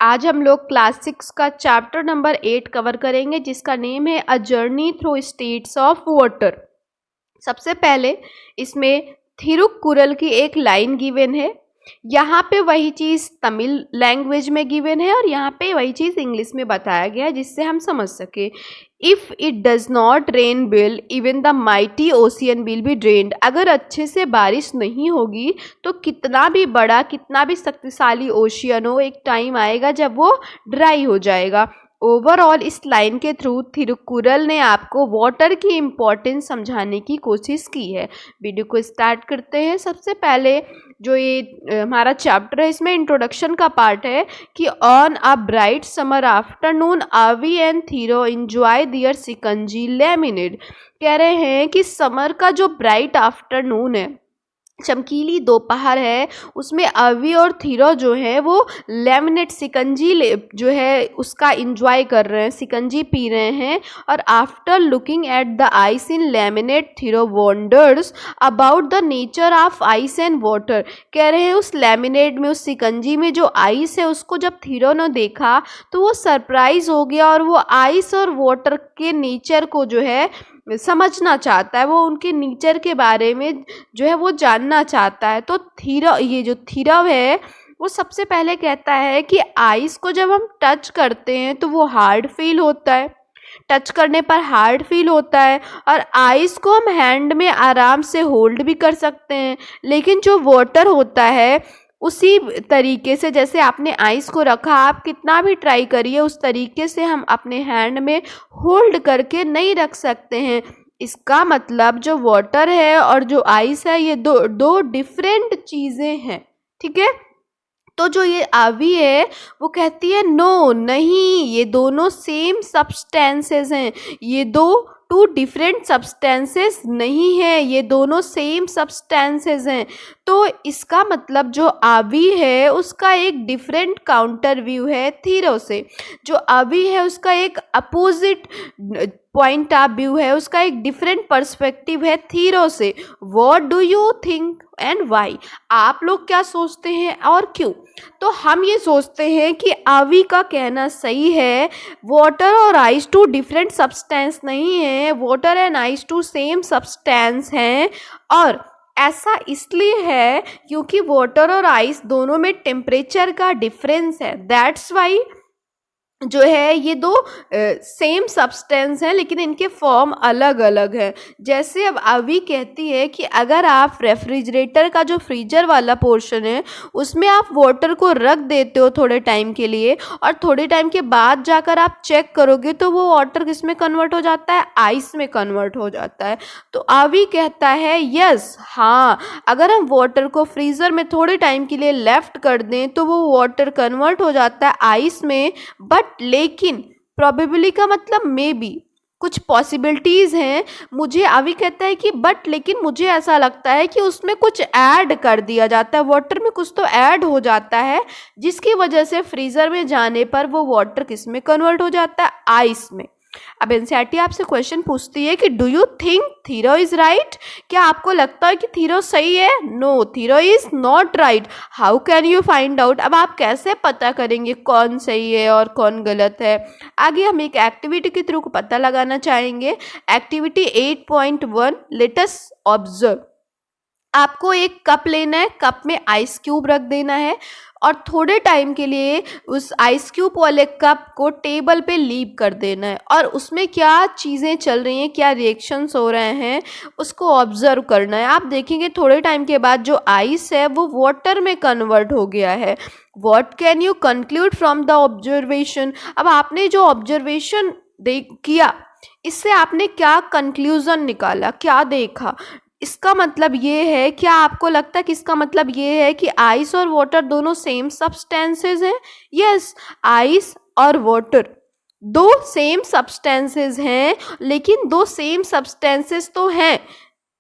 आज हम लोग क्लास 6 का चैप्टर नंबर 8 कवर करेंगे जिसका नेम है a journey through states of water. सबसे पहले इसमें थिरुकुरल की एक लाइन गिवन है। यहाँ पे वही चीज़ तमिल लैंग्वेज में गिवन है और यहाँ पे वही चीज़ इंग्लिश में बताया गया है जिससे हम समझ सके। If it does not rain bill even the mighty ocean will be drained. अगर अच्छे से बारिश नहीं होगी तो कितना भी बड़ा कितना भी शक्तिशाली ओशियन हो, एक टाइम आएगा जब वो ड्राई हो जाएगा। ओवरऑल इस लाइन के थ्रू थिरुकुरल ने आपको वाटर की इम्पोर्टेंस समझाने की कोशिश की है। वीडियो को स्टार्ट करते हैं। सबसे पहले जो ये हमारा चैप्टर है इसमें इंट्रोडक्शन का पार्ट है कि on a bright summer afternoon आवी एंड थीरो एंजॉय दियर सिकंजी लेमिनेड। कह रहे हैं कि समर का जो ब्राइट आफ्टरनून है, चमकीली दोपहर है, उसमें अवी और थीरो जो है वो लेमनेट सिकंजी जो है उसका इंजॉय कर रहे हैं, सिकंजी पी रहे हैं। और after looking at the ice in lemonade Thiru wonders about the nature of ice and water. कह रहे हैं उस लेमिनेट में, उस सिकंजी में जो आइस है उसको जब थीरो ने देखा तो वो सरप्राइज हो गया और वो आइस और वाटर के नेचर को जो है समझना चाहता है, वो उनके नेचर के बारे में जो है वो जानना चाहता है। तो ये जो थीरव है वो सबसे पहले कहता है कि आइस को जब हम टच करते हैं तो वो हार्ड फील होता है, टच करने पर हार्ड फील होता है। और आइस को हम हैंड में आराम से होल्ड भी कर सकते हैं, लेकिन जो वाटर होता है उसी तरीके से जैसे आपने आइस को रखा, आप कितना भी ट्राई करिए उस तरीके से हम अपने हैंड में होल्ड करके नहीं रख सकते हैं। इसका मतलब जो वाटर है और जो आइस है ये दो डिफरेंट चीज़ें हैं, ठीक है। तो जो ये आवी है वो कहती है नो नहीं, ये दोनों सेम सब्सटेंसेस हैं, ये टू डिफरेंट सब्सटेंसेस नहीं है, ये दोनों सेम सब्सटेंसेस हैं। तो इसका मतलब जो आवी है उसका एक डिफरेंट काउंटर व्यू है थीरो से, जो आवी है उसका एक अपोजिट पॉइंट ऑफ व्यू है, उसका एक डिफरेंट पर्सपेक्टिव है थीरो से। What do you think and why? आप लोग क्या सोचते हैं और क्यों? तो हम ये सोचते हैं कि आवी का कहना सही है, वाटर और आइस टू डिफरेंट सब्सटेंस नहीं है, water and ice two same substance हैं। और ऐसा इसलिए है क्योंकि वाटर और आइस दोनों में टेम्परेचर का डिफरेंस है, दैट्स वाई जो है ये दो सेम सब्सटेंस हैं लेकिन इनके फॉर्म अलग अलग हैं। जैसे अब आवी कहती है कि अगर आप रेफ्रिजरेटर का जो फ्रीजर वाला पोर्शन है उसमें आप वाटर को रख देते हो थोड़े टाइम के लिए और थोड़े टाइम के बाद जाकर आप चेक करोगे तो वो वाटर किस में कन्वर्ट हो जाता है? आइस में कन्वर्ट हो जाता है। तो आवी कहता है यस, हाँ, अगर हम वाटर को फ्रीज़र में थोड़े टाइम के लिए लेफ्ट कर दें तो वो वाटर कन्वर्ट हो जाता है आइस में। बट लेकिन प्रोबेबली का मतलब मे बी, कुछ पॉसिबिलिटीज़ हैं। मुझे आवी कहता है कि बट लेकिन मुझे ऐसा लगता है कि उसमें कुछ ऐड कर दिया जाता है, वाटर में कुछ तो ऐड हो जाता है जिसकी वजह से फ्रीज़र में जाने पर वो वाटर किस में कन्वर्ट हो जाता है? आइस में। अब एनसीईआरटी आपसे क्वेश्चन पूछती है कि do you think Thiru is right? क्या आपको लगता है कि थीरो सही है? No, Thiru is not right. How can you find out? अब आप कैसे पता करेंगे कौन सही है और कौन गलत है? आगे हम एक एक्टिविटी के थ्रू पता लगाना चाहेंगे। Activity 8.1 let us observe. आपको एक कप लेना है, कप में आइस क्यूब रख देना है और थोड़े टाइम के लिए उस आइस क्यूब वाले कप को टेबल पे लीव कर देना है और उसमें क्या चीज़ें चल रही हैं, क्या रिएक्शंस हो रहे हैं उसको ऑब्जर्व करना है। आप देखेंगे थोड़े टाइम के बाद जो आइस है वो वाटर में कन्वर्ट हो गया है। What can you conclude from the observation? अब आपने जो ऑब्जर्वेशन किया इससे आपने क्या कंक्लूजन निकाला, क्या देखा? इसका मतलब ये है, क्या आपको लगता है कि इसका मतलब ये है कि आइस और वाटर दोनों सेम सब्सटेंसेस हैं? यस, आइस और वाटर दो सेम सब्सटेंसेस हैं, लेकिन दो सेम सब्सटेंसेस तो हैं,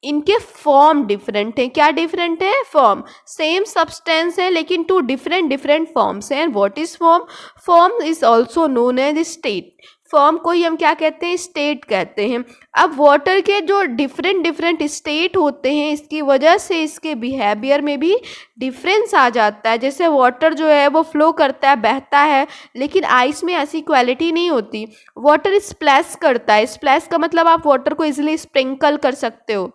इनके फॉर्म डिफरेंट हैं। क्या डिफरेंट है? फॉर्म। सेम सब्सटेंस है लेकिन टू डिफरेंट फॉर्म्स हैं। What is form? Form is also known as state. Form को ही हम क्या कहते हैं, स्टेट कहते हैं। अब वाटर के जो डिफरेंट डिफरेंट स्टेट होते हैं, इसकी वजह से इसके बिहेवियर में भी डिफरेंस आ जाता है। जैसे वाटर जो है वो फ्लो करता है, बहता है, लेकिन आइस में ऐसी क्वालिटी नहीं होती। वाटर स्प्लैश करता है, स्प्लैश का मतलब आप वाटर को इजीली स्प्रिंकल कर सकते हो,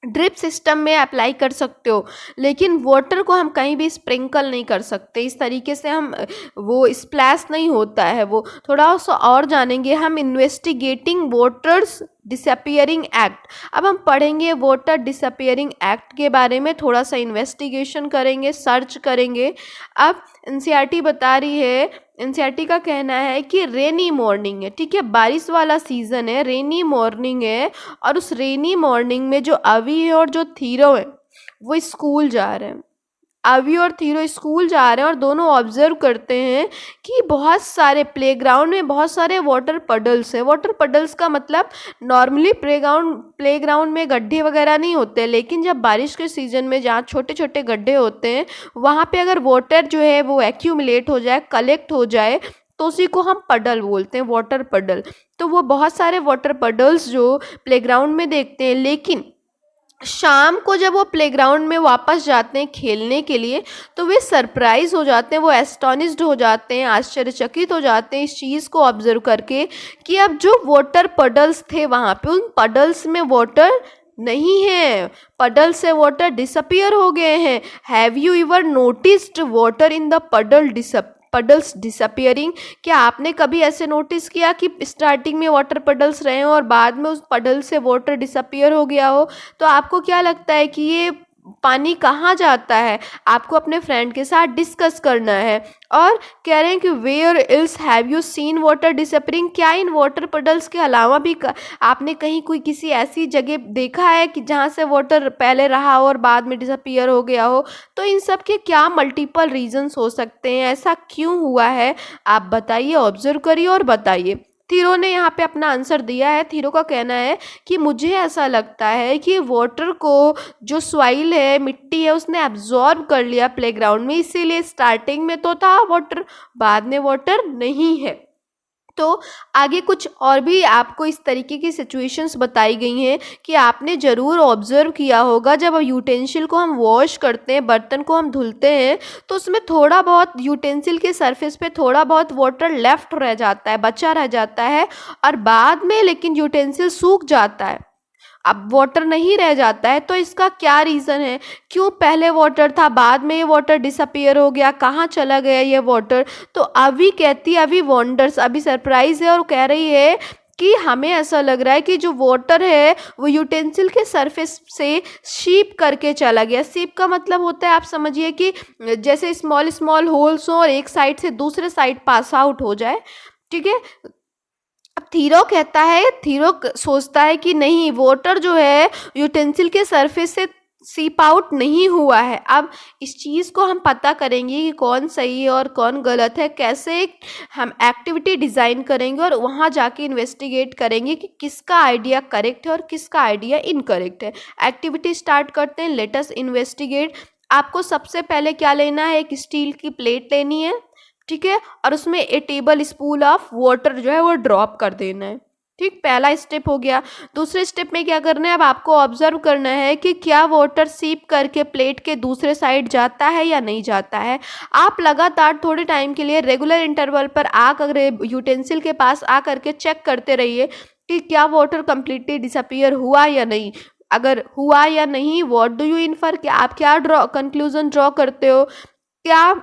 ड्रिप सिस्टम में अप्लाई कर सकते हो, लेकिन वाटर को हम कहीं भी स्प्रिंकल नहीं कर सकते। इस तरीके से हम वो स्प्लैश नहीं होता है। वो थोड़ा सा और जानेंगे हम इन्वेस्टिगेटिंग वाटर्स डिसअपियरिंग एक्ट। अब हम पढ़ेंगे वाटर डिसअपियरिंग एक्ट के बारे में, थोड़ा सा इन्वेस्टिगेशन करेंगे, सर्च करेंगे। अब एनसीईआरटी बता रही है, एनसीईआरटी का कहना है कि रेनी मॉर्निंग है, ठीक है, बारिश वाला सीजन है, रेनी मॉर्निंग है, और उस रेनी मॉर्निंग में जो अवी है और जो थीरो है वो स्कूल जा रहे हैं। अवी और थीरो स्कूल जा रहे हैं और दोनों ऑब्जर्व करते हैं कि बहुत सारे प्लेग्राउंड में बहुत सारे वाटर पडल्स हैं। वाटर पडल्स का मतलब नॉर्मली प्लेग्राउंड में गड्ढे वगैरह नहीं होते, लेकिन जब बारिश के सीज़न में जहाँ छोटे छोटे गड्ढे होते हैं वहाँ पे अगर वाटर जो है वो एक्यूमुलेट हो जाए, कलेक्ट हो जाए, तो उसी को हम पडल बोलते हैं, वाटर पडल। तो वो बहुत सारे वाटर पडल्स जो प्लेग्राउंड में देखते हैं, लेकिन शाम को जब वो प्लेग्राउंड में वापस जाते हैं खेलने के लिए, तो वे सरप्राइज हो जाते हैं, वो एस्टोनिश्ड हो जाते हैं, आश्चर्यचकित हो जाते हैं इस चीज़ को ऑब्जर्व करके कि अब जो वाटर पडल्स थे वहाँ पे, उन पडल्स में वाटर नहीं है, पडल से वाटर डिसअपियर हो गए हैं। Have you ever noticed water in the puddles disappearing? क्या आपने कभी ऐसे नोटिस किया कि स्टार्टिंग में वाटर पडल्स रहे हो और बाद में उस पडल से वाटर डिसअपियर हो गया हो? तो आपको क्या लगता है कि ये पानी कहाँ जाता है? आपको अपने फ्रेंड के साथ डिस्कस करना है। और कह रहे हैं कि where else have you seen water disappearing? क्या इन वाटर पडल्स के अलावा भी आपने कहीं कोई किसी ऐसी जगह देखा है कि जहाँ से वाटर पहले रहा हो और बाद में डिसअपियर हो गया हो? तो इन सब के क्या मल्टीपल रीजंस हो सकते हैं, ऐसा क्यों हुआ है? आप बताइए, ऑब्जर्व करिए और बताइए। थीरो ने यहाँ पे अपना आंसर दिया है। थीरो का कहना है कि मुझे ऐसा लगता है कि वाटर को जो सॉइल है, मिट्टी है, उसने एब्जॉर्ब कर लिया प्लेग्राउंड में, इसीलिए स्टार्टिंग में तो था वाटर, बाद में वाटर नहीं है। तो आगे कुछ और भी आपको इस तरीके की सिचुएशंस बताई गई हैं कि आपने ज़रूर ऑब्जर्व किया होगा। जब यूटेंसिल को हम वॉश करते हैं, बर्तन को हम धुलते हैं, तो उसमें थोड़ा बहुत यूटेंसिल के सरफेस पे थोड़ा बहुत वाटर लेफ्ट रह जाता है, बचा रह जाता है, और बाद में लेकिन यूटेंसिल सूख जाता है, अब वाटर नहीं रह जाता है। तो इसका क्या रीज़न है? क्यों पहले वाटर था, बाद में ये वाटर डिसअपियर हो गया, कहाँ चला गया ये वाटर? तो अभी कहती है, अभी वंडर्स, अभी सरप्राइज है और कह रही है कि हमें ऐसा लग रहा है कि जो वाटर है वो यूटेंसिल के सरफेस से सीप करके चला गया। सीप का मतलब होता है, आप समझिए कि जैसे स्मॉल स्मॉल होल्स हो और एक साइड से दूसरे साइड पास आउट हो जाए, ठीक है। अब थीरो कहता है, थीरो सोचता है कि नहीं, वाटर जो है यूटेंसिल के सरफेस से सीप आउट नहीं हुआ है। अब इस चीज़ को हम पता करेंगे कि कौन सही है और कौन गलत है, कैसे हम एक्टिविटी डिज़ाइन करेंगे और वहाँ जाके इन्वेस्टिगेट करेंगे कि किसका आइडिया करेक्ट है और किसका आइडिया इनकरेक्ट है। एक्टिविटी स्टार्ट करते हैं, लेट अस इन्वेस्टिगेट। आपको सबसे पहले क्या लेना है? एक स्टील की प्लेट लेनी है, ठीक है, और उसमें ए टेबल स्पून ऑफ वाटर जो है वो ड्रॉप कर देना है, ठीक, पहला स्टेप हो गया। दूसरे स्टेप में क्या करना है? अब आपको ऑब्जर्व करना है कि क्या वाटर सीप करके प्लेट के दूसरे साइड जाता है या नहीं जाता है। आप लगातार थोड़े टाइम के लिए रेगुलर इंटरवल पर आकर यूटेंसिल के पास आ करके चेक करते रहिए कि क्या वाटर कंप्लीटली डिसअपियर हुआ या नहीं। अगर हुआ या नहीं, व्हाट डू यू इन्फर, कि आप क्या कंक्लूजन ड्रॉ करते हो? क्या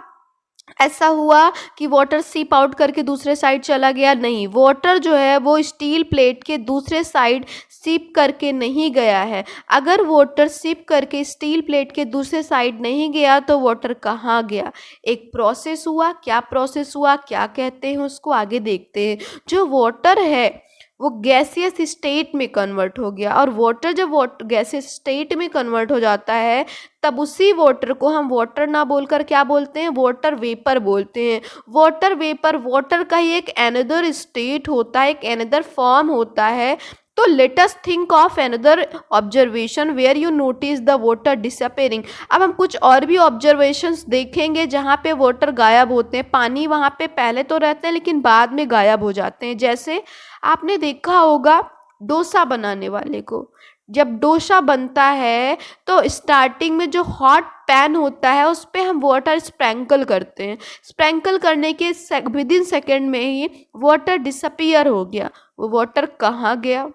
ऐसा हुआ कि वाटर सीप आउट करके दूसरे साइड चला गया? नहीं, वाटर जो है वो स्टील प्लेट के दूसरे साइड सीप करके नहीं गया है। अगर वाटर सीप करके स्टील प्लेट के दूसरे साइड नहीं गया तो वाटर कहाँ गया? एक प्रोसेस हुआ। क्या प्रोसेस हुआ, क्या कहते हैं उसको, आगे देखते हैं। जो वाटर है वो गैसियस स्टेट में कन्वर्ट हो गया, और वाटर जब गैसियस स्टेट में कन्वर्ट हो जाता है तब उसी वाटर को हम वाटर ना बोलकर क्या बोलते हैं? वाटर वेपर बोलते हैं। वाटर वेपर वाटर का ही एक अनदर स्टेट होता है, एक अनदर फॉर्म होता है। तो let us think of another observation where you notice the water disappearing. अब हम कुछ और भी ऑब्जर्वेशंस देखेंगे जहाँ पे वाटर गायब होते हैं, पानी वहाँ पे पहले तो रहते हैं लेकिन बाद में गायब हो जाते हैं। जैसे आपने देखा होगा डोसा बनाने वाले को, जब डोसा बनता है तो स्टार्टिंग में जो हॉट पैन होता है उस पे हम वाटर स्प्रेंकल करते हैं। स्प्रेंकल करने के विद इन सेकेंड में ही वाटर डिसअपियर हो गया। वो वाटर कहाँ गया?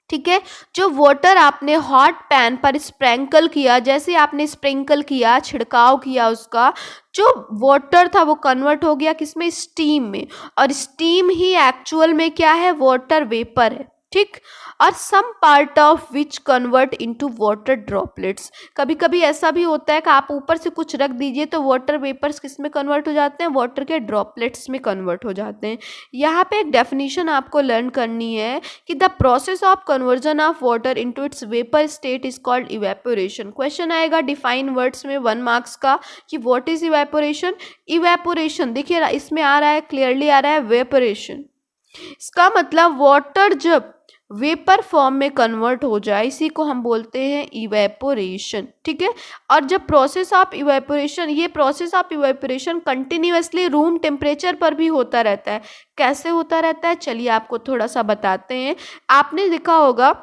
ठीक है, जो वाटर आपने हॉट पैन पर स्प्रेंकल किया, जैसे आपने स्प्रिंकल किया, छिड़काव किया, उसका जो वाटर था वो कन्वर्ट हो गया किसमें? स्टीम में। और स्टीम ही एक्चुअल में क्या है? वाटर वेपर है। ठीक, और some part of which convert into water droplets. कभी कभी ऐसा भी होता है कि आप ऊपर से कुछ रख दीजिए तो वाटर वेपर्स किस में कन्वर्ट हो जाते हैं? वाटर के ड्रॉपलेट्स में कन्वर्ट हो जाते हैं। यहाँ पे एक डेफिनेशन आपको लर्न करनी है कि the process of conversion of water into its vapour state is called evaporation. Question आएगा डिफाइन वर्ड्स में 1 मार्क्स का कि व्हाट इज इवेपोरेशन। इवेपोरेशन देखिए इसमें आ रहा है, क्लियरली आ रहा है वेपोरेशन। इसका मतलब वाटर जब वेपर फॉर्म में कन्वर्ट हो जाए इसी को हम बोलते हैं इवेपोरेशन। ठीक है, और जब प्रोसेस ऑफ इवेपोरेशन, ये process of evaporation continuously room temperature पर भी होता रहता है। कैसे होता रहता है चलिए आपको थोड़ा सा बताते हैं। आपने देखा होगा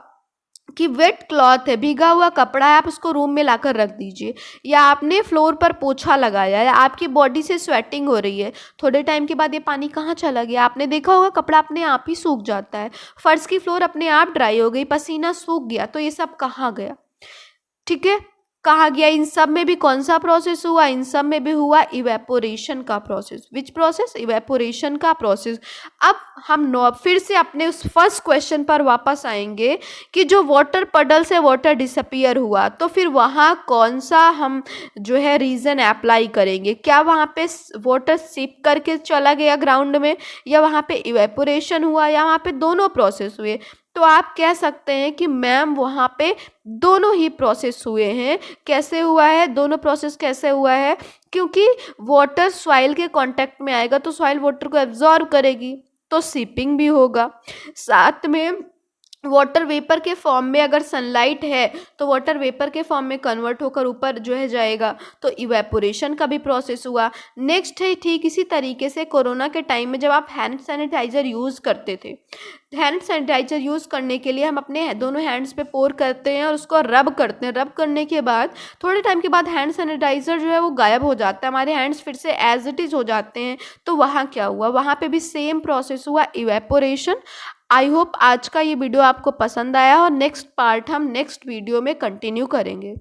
कि वेट क्लॉथ है, भीगा हुआ कपड़ा है, आप उसको रूम में लाकर रख दीजिए, या आपने फ्लोर पर पोछा लगाया है, आपकी बॉडी से स्वेटिंग हो रही है, थोड़े टाइम के बाद ये पानी कहाँ चला गया? आपने देखा होगा कपड़ा अपने आप ही सूख जाता है, फर्श की फ्लोर अपने आप ड्राई हो गई, पसीना सूख गया, तो ये सब कहाँ गया? ठीक है, कहा गया? इन सब में भी कौन सा प्रोसेस हुआ? इन सब में भी हुआ इवेपोरेशन का प्रोसेस। Which process? इवेपोरेशन का प्रोसेस। अब हम फिर से अपने उस फर्स्ट क्वेश्चन पर वापस आएंगे कि जो वाटर पडल से वाटर डिसअपियर हुआ तो फिर वहाँ कौन सा हम जो है रीजन अप्लाई करेंगे? क्या वहाँ पे वाटर सिप करके चला गया ग्राउंड में, या वहाँ पे इवेपोरेशन हुआ, या वहाँ पे दोनों प्रोसेस हुए? तो आप कह सकते हैं कि मैम वहाँ पे दोनों ही प्रोसेस हुए हैं। कैसे हुआ है दोनों प्रोसेस? कैसे हुआ है? क्योंकि वाटर सॉइल के कांटेक्ट में आएगा तो सॉइल वाटर को एब्जॉर्ब करेगी, तो सीपिंग भी होगा। साथ में वाटर वेपर के फॉर्म में अगर सनलाइट है तो वाटर वेपर के फॉर्म में कन्वर्ट होकर ऊपर जो है जाएगा, तो इवेपोरेशन का भी प्रोसेस हुआ। नेक्स्ट है ठीक इसी तरीके से कोरोना के टाइम में जब आप हैंड सैनिटाइजर यूज़ करते थे, हैंड सैनिटाइजर यूज़ करने के लिए हम अपने दोनों हैंड्स पे पोर करते हैं और उसको रब करते हैं। रब करने के बाद थोड़े टाइम के बाद हैंड सैनिटाइजर जो है वो गायब हो जाता है, हमारे हैंड्स फिर से एज इट इज़ हो जाते हैं। तो वहाँ क्या हुआ? वहाँ पे भी सेम प्रोसेस हुआ, इवेपोरेशन। आई होप आज का ये वीडियो आपको पसंद आया और नेक्स्ट पार्ट हम नेक्स्ट वीडियो में कंटिन्यू करेंगे।